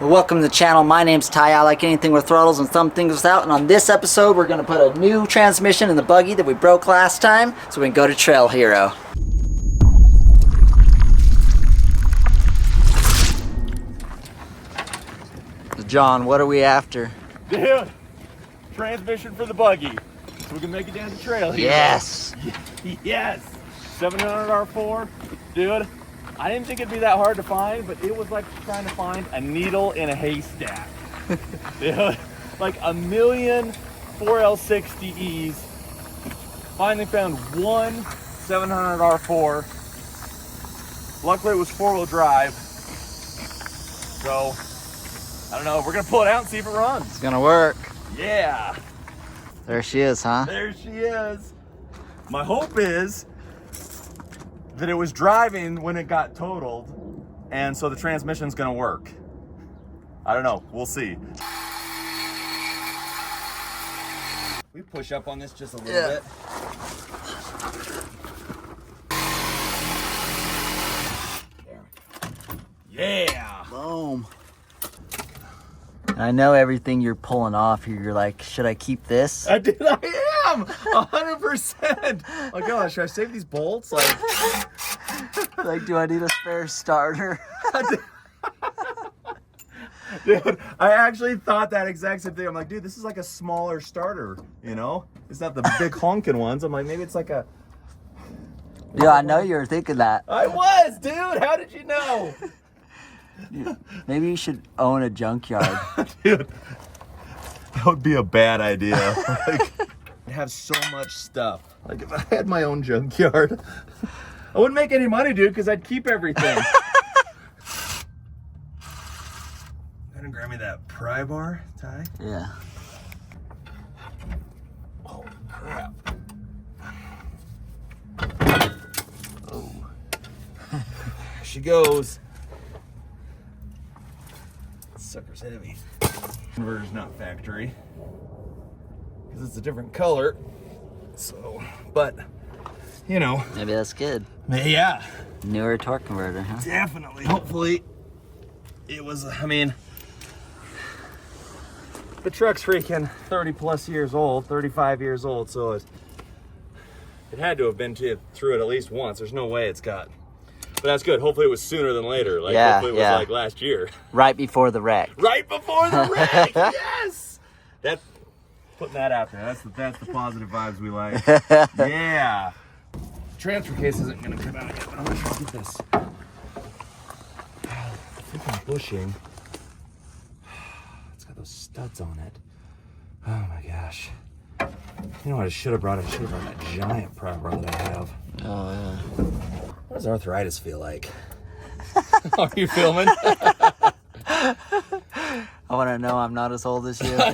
Welcome to the channel. My name's Ty. I like anything with throttles and thumb things without. And on this episode, we're going to put a new transmission in the buggy that we broke last time so we can go to Trail Hero. John, what are we after? Dude, transmission for the buggy so we can make it down to Trail Hero. Yes. Yes. 700 R4. Dude, I didn't think it'd be that hard to find, but it was like trying to find a needle in a haystack. Dude, like a million 4L60Es. Finally found one 700 R4. Luckily it was 4-wheel drive. So, I don't know, we're gonna pull it out and see if it runs. It's gonna work. Yeah. There she is, huh? There she is. My hope is that it was driving when it got totaled, and so the transmission's gonna work. I don't know, we'll see. We push up on this just a little bit. Yeah. Boom. I know everything you're pulling off here. You're like, should I keep this? I am 100%. Like, oh, should I save these bolts? Like, do I need a spare starter? Dude, I actually thought that exact same thing. I'm like, dude, this is like a smaller starter, you know? It's not the big honking ones. I'm like, maybe it's like a... Yeah, I know you were thinking that. I was, dude. How did you know? Maybe you should own a junkyard. Dude, that would be a bad idea. Like, I have so much stuff. Like, if I had my own junkyard, I wouldn't make any money, dude, because I'd keep everything. Gonna grab me that pry bar, Ty. Yeah. Oh, crap. Oh. There she goes. Sucker's heavy. Converter's not factory because it's a different color. So, but you know, Maybe that's good. yeah, Newer torque converter, huh? definitely. Hopefully, it was. I mean, the truck's freaking 30 plus years old, 35 years old, so it had to have been through it at least once. There's no way it's got. But that's good. Hopefully it was sooner than later. Like, yeah, hopefully it was like last year. Right before the wreck. Right before the wreck. Yes. That's putting that out there. That's the positive vibes we like. Yeah. Transfer case isn't gonna come out yet, but I'm gonna try to get this. Freaking bushing. It's got those studs on it. Oh my gosh. You know what I should have brought? I should have brought that giant pry bar that I have. Oh, yeah. What does arthritis feel like? Are you filming? I want to know I'm not as old as you. Oh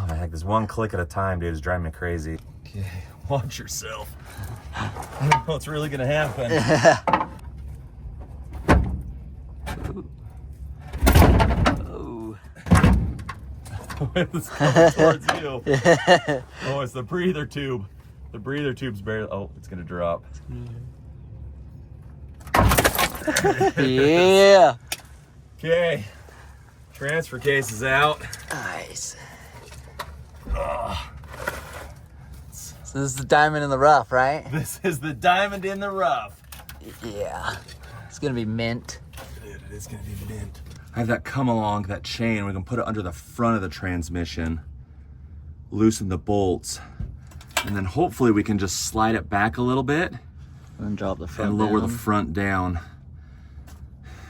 my heck, this one click at a time, dude, is driving me crazy. Okay, watch yourself. I don't know what's really gonna happen. Oh. It's coming towards you. Oh, it's the breather tube. The breather tube's barely. Oh, it's gonna drop. Yeah. Okay. Transfer case is out. Nice. Ugh. So this is the diamond in the rough, right? This is the diamond in the rough. Yeah. It's gonna be mint. Dude, it is gonna be mint. I have that come along, that chain. We can put it under the front of the transmission, loosen the bolts, and then hopefully we can just slide it back a little bit And drop the front and lower down. the front down.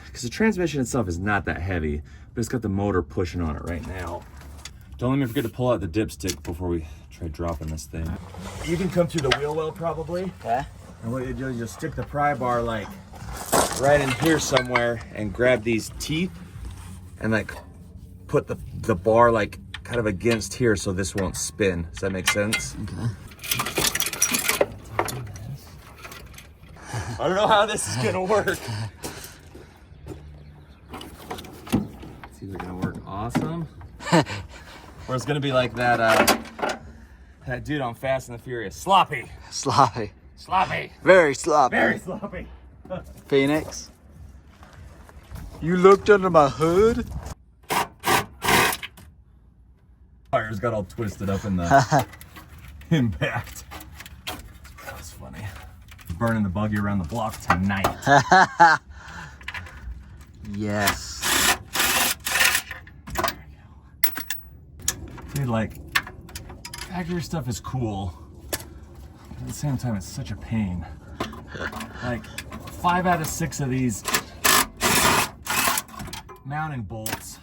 Because the transmission itself is not that heavy, but it's got the motor pushing on it right now. Don't let me forget to pull out the dipstick before we try dropping this thing. You can come through the wheel well probably. Okay. And what you do is you'll stick the pry bar like right in here somewhere and grab these teeth and like put the bar like kind of against here so this won't spin. Does that make sense? Okay. I don't know how this is gonna work. It's either gonna work awesome or it's gonna be like that dude on Fast and the Furious. Sloppy. Sloppy. Sloppy. Very sloppy. Very sloppy. Phoenix. You looked under my hood? Tires got all twisted up in the impact. That was funny. Burning the buggy around the block tonight. Yes. Dude, like, factory stuff is cool. But at the same time, it's such a pain. Like, 5 out of 6 of these mounting bolts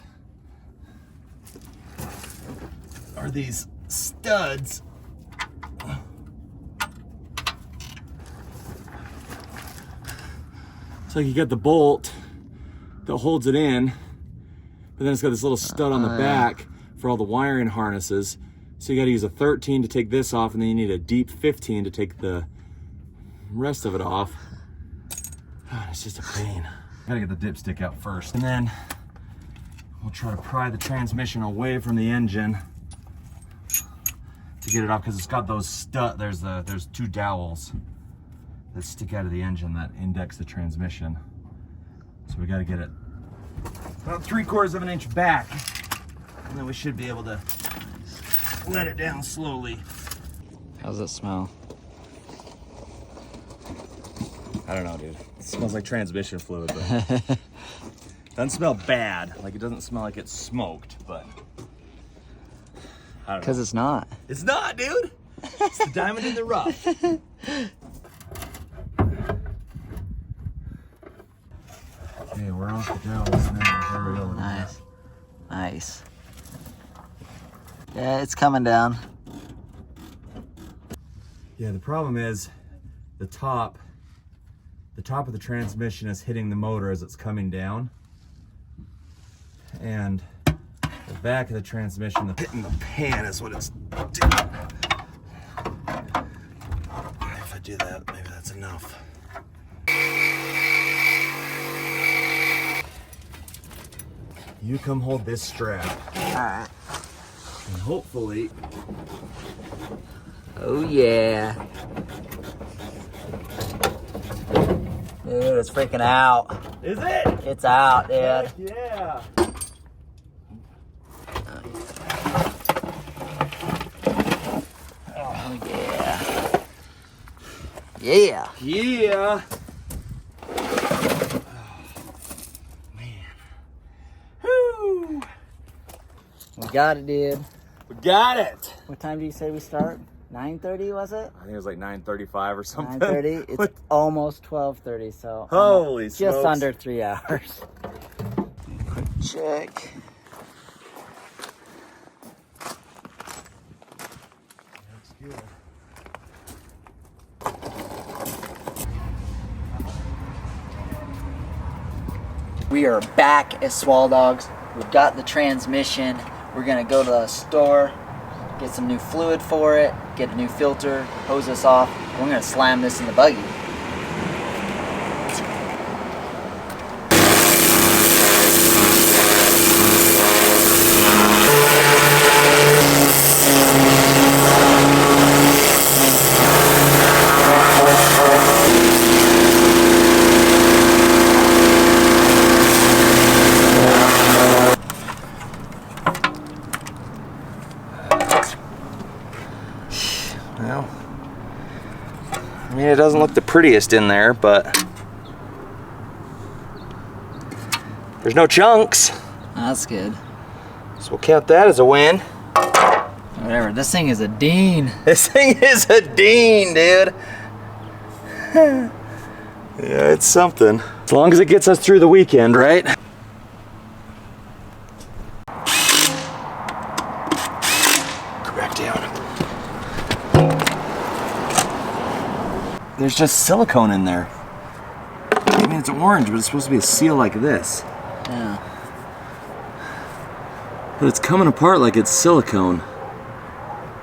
are these studs. So you get the bolt that holds it in, but then it's got this little stud on the back for all the wiring harnesses. So you got to use a 13 to take this off, and then you need a deep 15 to take the rest of it off. Oh, it's just a pain. Gotta get the dipstick out first, and then we'll try to pry the transmission away from the engine to get it off, because it's got those there's 2 dowels that stick out of the engine that index the transmission. So we got to get it about 3/4 of an inch back, and then we should be able to let it down slowly. How's it smell? I don't know, dude. It smells like transmission fluid, but doesn't smell bad. Like, it doesn't smell like it's smoked, but I don't know. Because it's not. It's not, dude. It's the diamond in the rough. Okay, we're off the dowels now. There we go. Nice. Nice. Yeah, it's coming down. Yeah, the problem is the top of the transmission is hitting the motor as it's coming down. And the back of the transmission, the pit in the pan is what it's doing. If I do that, maybe that's enough. You come hold this strap. Alright. And hopefully... Oh yeah. Dude, it's freaking out. Is it? It's out, dude. Heck yeah. Oh yeah. Yeah. Yeah. We got it, dude. We got it. What time do you say we start? 9:30 was it? I think it was like 9:35 or something. 9:30. It's What? almost 12:30, so Holy just smokes. under 3 hours. Quick check. Looks good. We are back at Swall Dogs. We've got the transmission. We're gonna go to the store, get some new fluid for it, get a new filter, hose this off. We're gonna slam this in the buggy. Well, I mean, it doesn't look the prettiest in there, but there's no chunks. That's good. So we'll count that as a win. Whatever, this thing is a dean. This thing is a dean, dude. Yeah, it's something. As long as it gets us through the weekend, right? Go back down. There's just silicone in there. I mean, it's orange, but it's supposed to be a seal like this. Yeah. But it's coming apart like it's silicone.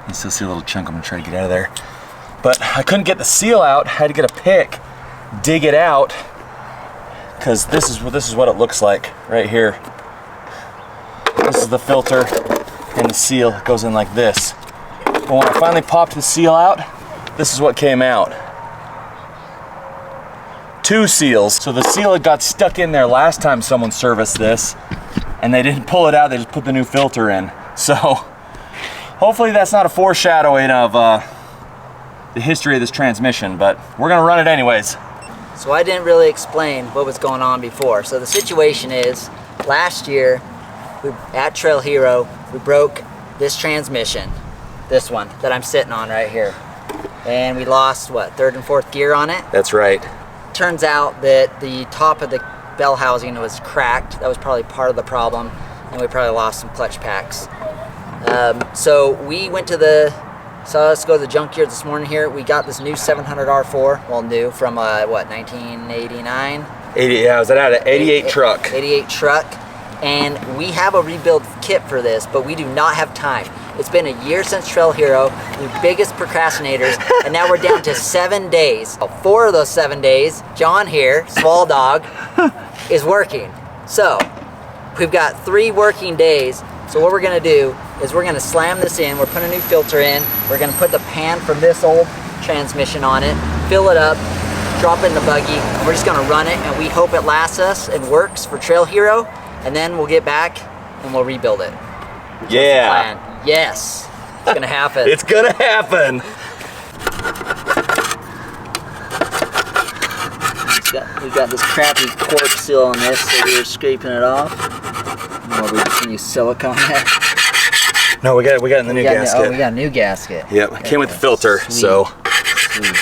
You still see a little chunk. I'm gonna try to get out of there. But I couldn't get the seal out. I had to get a pick, dig it out, because this is what it looks like right here. This is the filter, and the seal goes in like this. But when I finally popped the seal out, this is what came out. 2 seals. So the seal had got stuck in there last time someone serviced this, and they didn't pull it out, they just put the new filter in. So hopefully that's not a foreshadowing of the history of this transmission, but we're gonna run it anyways. So I didn't really explain what was going on before. So the situation is, last year, at Trail Hero, we broke this transmission, this one that I'm sitting on right here. And we lost, what, 3rd and 4th gear on it? That's right. Turns out that the top of the bell housing was cracked. That was probably part of the problem. And we probably lost some clutch packs. So we went to let's go to the junkyard this morning here. We got this new 700 R4, well new, from what, 1989? 80, yeah, I was at an 88 truck. 88 truck. And we have a rebuild kit for this, but we do not have time. It's been a year since Trail Hero, the biggest procrastinators, and now we're down to 7 days. 4 of those 7 days, John here, Swall Dog, is working. So, we've got 3 working days. So what we're gonna do is we're gonna slam this in, we're putting a new filter in, we're gonna put the pan from this old transmission on it, fill it up, drop it in the buggy, and we're just gonna run it, and we hope it lasts us and works for Trail Hero, and then we'll get back and we'll rebuild it. Yeah. Yes, it's gonna happen. It's gonna happen. We've got this crappy cork seal on this, so we were scraping it off. Or we just use silicone there. No, we got it in the new gasket. We got a new gasket. Yep, it came with the filter, Sweet. so. Sweet.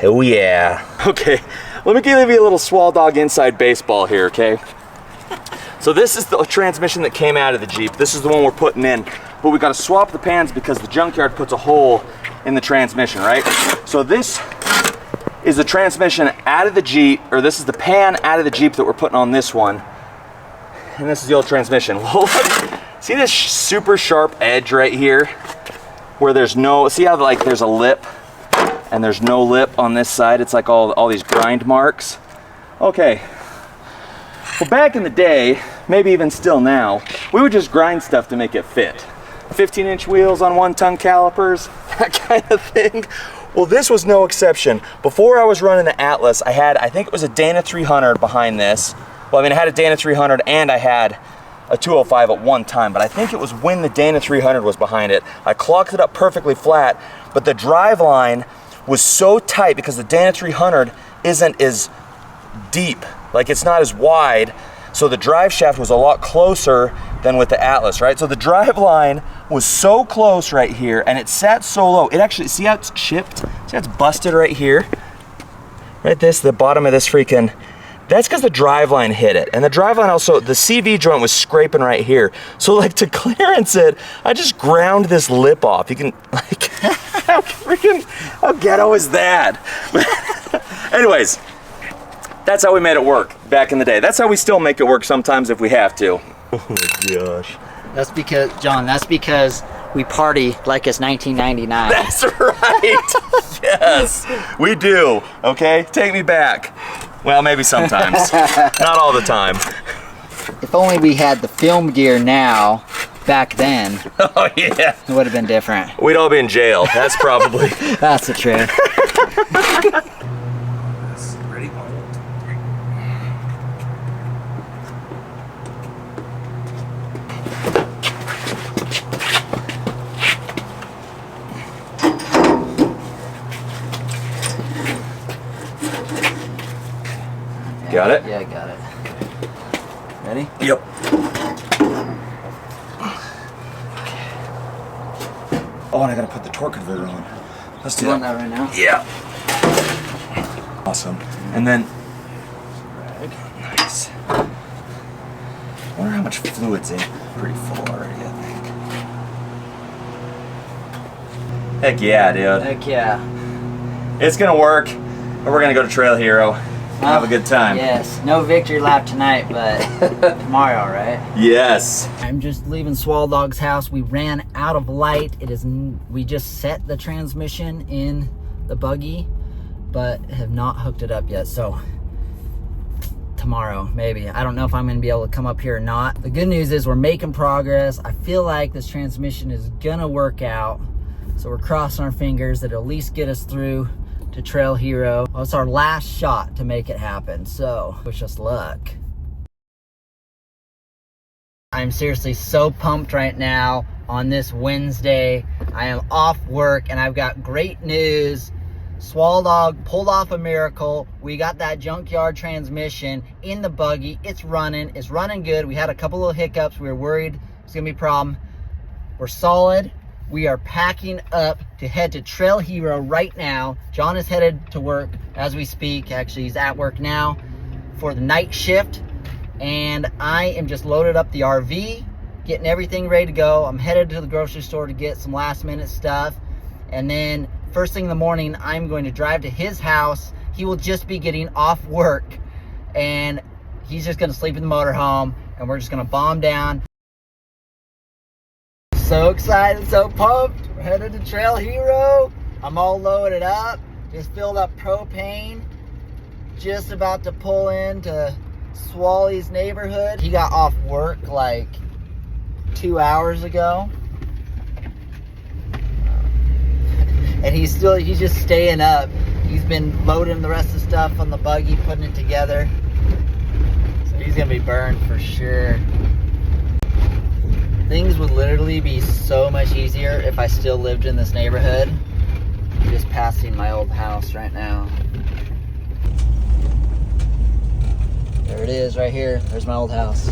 Oh yeah. Okay, let me give you a little Swall Dog inside baseball here, okay? So this is the transmission that came out of the Jeep. This is the one we're putting in, but we got to swap the pans because the junkyard puts a hole in the transmission, right? So this is the transmission out of the Jeep, or this is the pan out of the Jeep that we're putting on this one. And this is the old transmission. Well, see this super sharp edge right here? Where there's no, see how like there's a lip and there's no lip on this side? It's like all these grind marks. Okay. Well, back in the day, maybe even still now, we would just grind stuff to make it fit. 15-inch wheels on 1-ton calipers, that kind of thing. Well, this was no exception. Before I was running the Atlas, I think it was a Dana 300 behind this. Well, I mean, I had a Dana 300 and I had a 205 at one time, but I think it was when the Dana 300 was behind it. I clocked it up perfectly flat, but the drive line was so tight because the Dana 300 isn't as deep, like it's not as wide, so the drive shaft was a lot closer than with the Atlas, right? So the drive line was so close right here, and it sat so low. It actually, see how it's chipped? See how it's busted right here? Right, the bottom of this freaking, that's because the drive line hit it. And the drive line also, the CV joint was scraping right here. So like to clearance it, I just ground this lip off. You can, like, how ghetto is that? Anyways, that's how we made it work back in the day. That's how we still make it work sometimes if we have to. Oh my gosh. That's because, John, that's because we party like it's 1999. That's right. Yes, we do. Okay, take me back. Well, maybe sometimes. Not all the time. If only we had the film gear now, back then. Oh yeah. It would have been different. We'd all be in jail. That's probably. That's the truth. Ready? Got it? Yeah, I got it. Ready? Yep. Oh, and I gotta put the torque converter on. Let's do You want that right now? Yeah. Awesome. And then, nice. I wonder how much fluid's in. Pretty full already, I think. Heck yeah, dude. Heck yeah. It's gonna work, and we're gonna go to Trail Hero. Have a good time. Yes. No victory lap tonight, but tomorrow, right? Yes. I'm just leaving Swall Dog's house. We ran out of light. We just set the transmission in the buggy, but have not hooked it up yet. So tomorrow, maybe. I don't know if I'm gonna be able to come up here or not. The good news is we're making progress. I feel like this transmission is gonna work out. So we're crossing our fingers that it'll at least get us through to Trail Hero. Well, it's our last shot to make it happen, so wish us luck. I'm seriously so pumped right now on this Wednesday. I am off work and I've got great news. Swall Dog pulled off a miracle. We got that junkyard transmission in the buggy. It's running good. We had a couple of hiccups. We were worried it's gonna be a problem. We're solid. We are packing up to head to Trail Hero right now. John is headed to work as we speak. Actually, he's at work now for the night shift. And I am just loaded up the RV, getting everything ready to go. I'm headed to the grocery store to get some last minute stuff. And then first thing in the morning, I'm going to drive to his house. He will just be getting off work and he's just gonna sleep in the motorhome and we're just gonna bomb down. So excited, so pumped. We're headed to Trail Hero. I'm all loaded up, just filled up propane. Just about to pull into Swally's neighborhood. He got off work like 2 hours ago. And he's just staying up. He's been loading the rest of the stuff on the buggy, putting it together. So he's gonna be burned for sure. Things would literally be so much easier if I still lived in this neighborhood. I'm just passing my old house right now. There it is right here. There's my old house.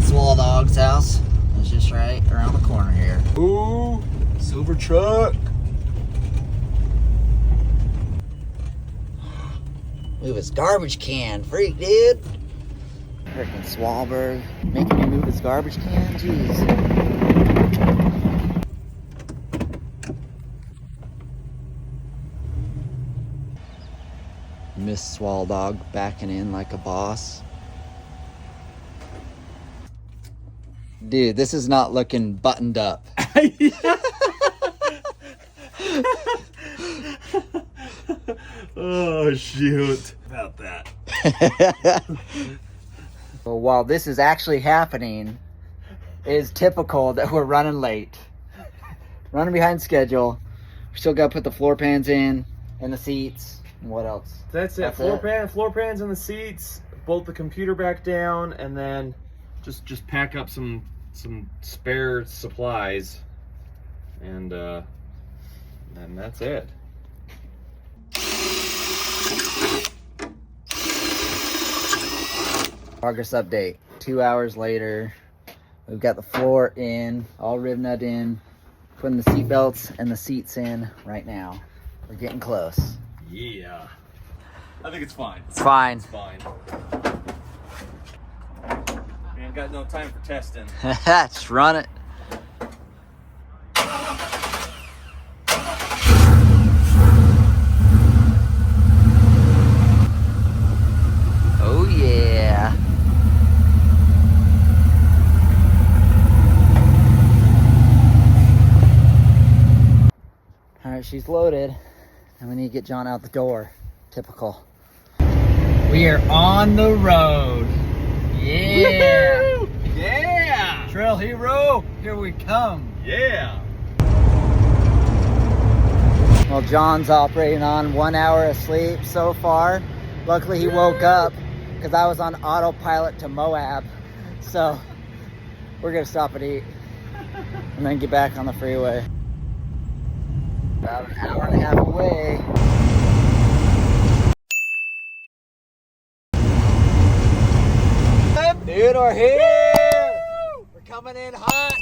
Swall Dog's house. It's just right around the corner here. Ooh, silver truck. Move his garbage can. Freak, dude. Freaking Swalberg. Making me move his garbage can? Jeez. Miss Swall Dog backing in like a boss. Dude, this is not looking buttoned up. Oh, shoot. About that. Well, while this is actually happening, it is typical that we're running late. Running behind schedule. We still got to put the floor pans in and the seats. And what else? That's it. Floor pans in the seats, bolt the computer back down, and then just pack up some spare supplies, and that's it. Progress update. 2 hours later, we've got the floor in, all rib nut in, putting the seat belts and the seats in right now. We're getting close. Yeah. I think it's fine. It's fine. It's fine. We ain't got no time for testing. Just run it. Oh yeah. All right, she's loaded. And we need to get John out the door. Typical. We are on the road. Yeah. Woo-hoo! Yeah. Trail Hero, here we come. Yeah. Well, John's operating on 1 hour of sleep so far. Luckily, he woke up because I was on autopilot to Moab. So we're gonna stop and eat and then get back on the freeway. About an hour and a half away. Dude, we're here! We're coming in hot!